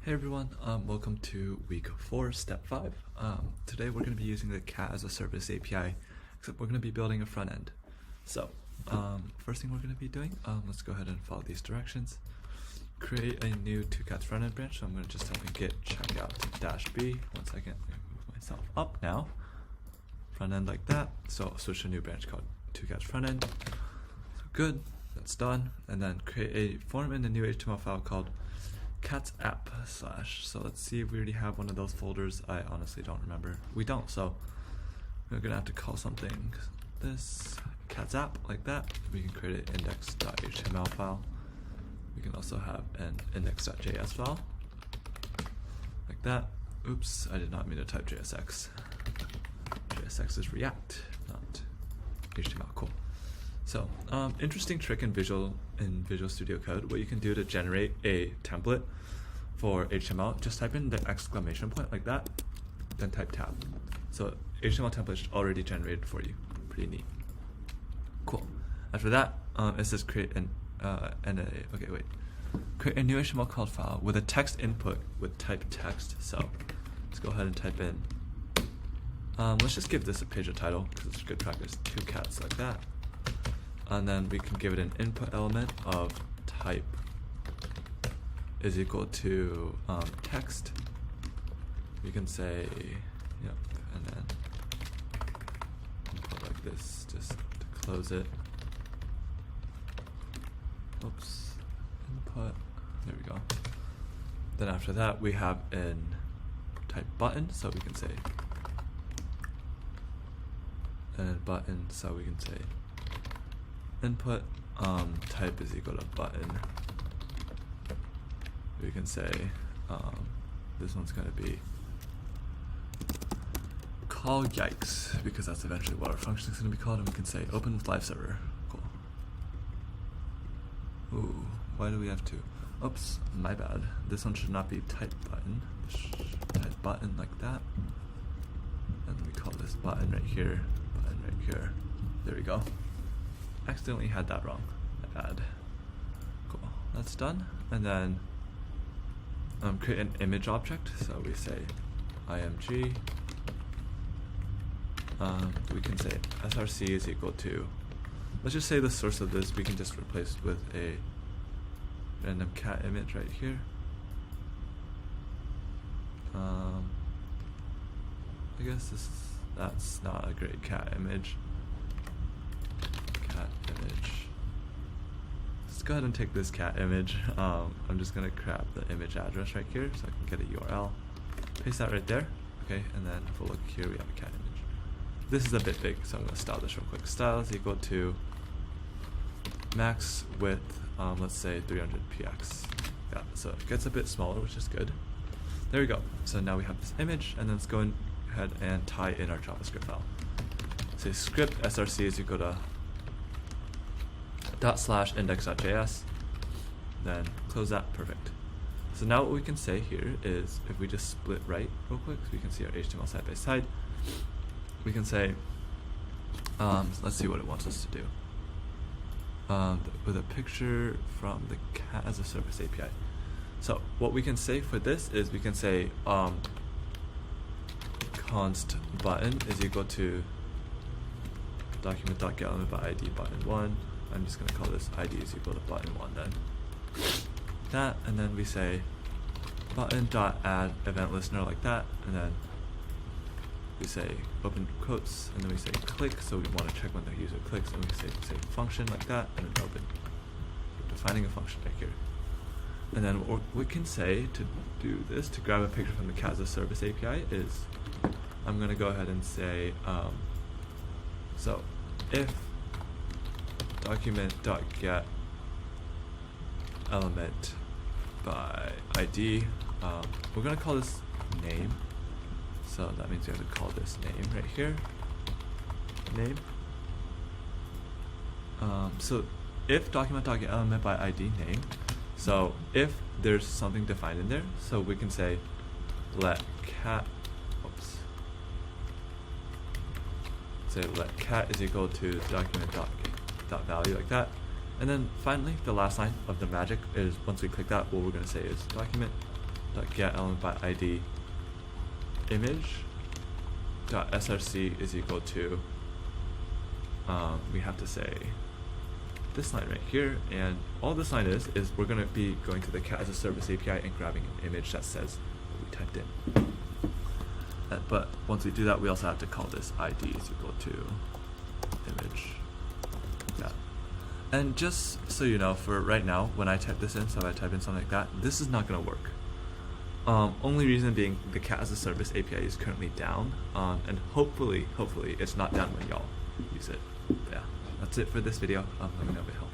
Hey everyone, welcome to week 4, step 5. Today we're going to be using the Cat as a Service API, except we're going to be building a front end. So, first thing we're going to be doing, let's go ahead and follow these directions. Create a new TwoCats front end branch. So I'm going to just type in git checkout -b. One second, I'm going to move myself up now. Front end like that. So I'll switch to a new branch called TwoCats front end. So good, that's done. And then create a form in the new HTML file called cats app /. So let's see if we already have one of those folders. I honestly don't remember. We don't, so we're gonna have to call something this cats app like that. We can create an index.html file. We can also have an index.js file like that. Oops, I did not mean to type JSX. JSX is React, not HTML. Cool. So, interesting trick in Visual Studio Code. What you can do to generate a template for HTML, just type in the exclamation point like that, then type tab. So HTML template is already generated for you. Pretty neat. Cool. After that, it says create create a new HTML code file with a text input with type text. So let's go ahead and type in. Let's just give this a page title because it's good practice. Two cats like that. And then we can give it an input element of type is equal to text. We can say, yep, and then input like this just to close it. Oops, input, there we go. Then after that we have an type button, so we can say, and button, so we can say input type is equal to button. We can say this one's going to be call yikes, because that's eventually what our function is going to be called, and we can say open with live server. Cool. Ooh, why do we have to? Oops, my bad. This one should not be type button. Type button like that, and we call this button right here. Button right here. There we go. Accidentally had that wrong. Add. Cool. That's done. And then create an image object. So we say img. We can say src is equal to. Let's just say the source of this we can just replace with a random cat image right here. I guess that's not a great cat image. Image. Let's go ahead and take this cat image. I'm just gonna grab the image address right here so I can get a URL. Paste that right there. Okay, and then if we look here, we have a cat image. This is a bit big, so I'm gonna style this real quick. Style is equal to max width, let's say 300px. Yeah, so it gets a bit smaller, which is good. There we go. So now we have this image, and then let's go ahead and tie in our JavaScript file. Say script src is equal to /index.js, then close that. Perfect. So now what we can say here is, if we just split right real quick so we can see our HTML side by side, we can say, let's see what it wants us to do. With a picture from the Cat as a Service API. So what we can say for this is we can say const button is equal to document.getElement by ID button 1. I'm just going to call this ID is equal to button 1 then. That, and then we say button.add event listener like that, and then we say open quotes, and then we say click, so we want to check when the user clicks, and we say function like that, and then open. We're defining a function right here. And then what we can say to do this, to grab a picture from the Cat as a Service API, is I'm going to go ahead and say, so if document.get element by ID, we're going to call this name, so that means we have to call this name right here, name. So if document.get element by ID name, so if there's something defined in there, so we can say let cat, say let cat is equal to document.value like that, And then finally, the last line of the magic is once we click that, what we're going to say is document dot get element by ID image dot src is equal to, we have to say this line right here, and all this line is we're going to be going to the cat as a service API and grabbing an image that says what we typed in. But once we do that, we also have to call this ID is equal to image. Yeah. And just so you know, for right now, when I type this in, so if I type in something like that, this is not going to work. Only reason being the cat as a service API is currently down, and hopefully it's not down when y'all use it. But yeah, that's it for this video. Let me know if it helped.